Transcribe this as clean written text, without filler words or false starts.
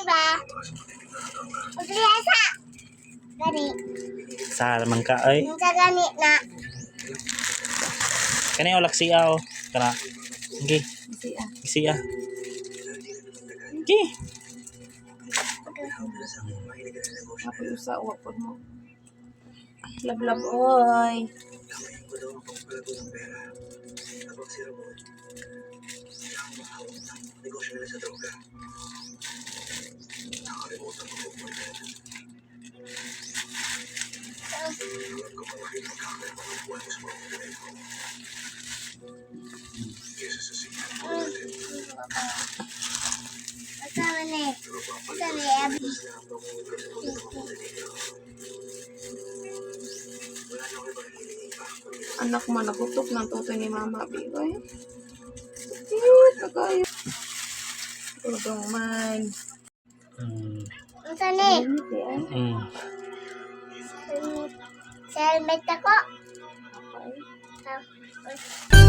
Diba? Paglihasa. Gani. Sa man ka ay. Yung sa gani na. Kani olak siya o. Kana. Sige. Siya. Sige. Apa usa uwak po mo? Lablab oy. Kasama na eh. Kasama eh. Anak man nakutok ng tutoy ni Mama Bigoy. Cute na kayo. Tudong man. Kasama eh. Sa helmet ako. Okay. Tapos.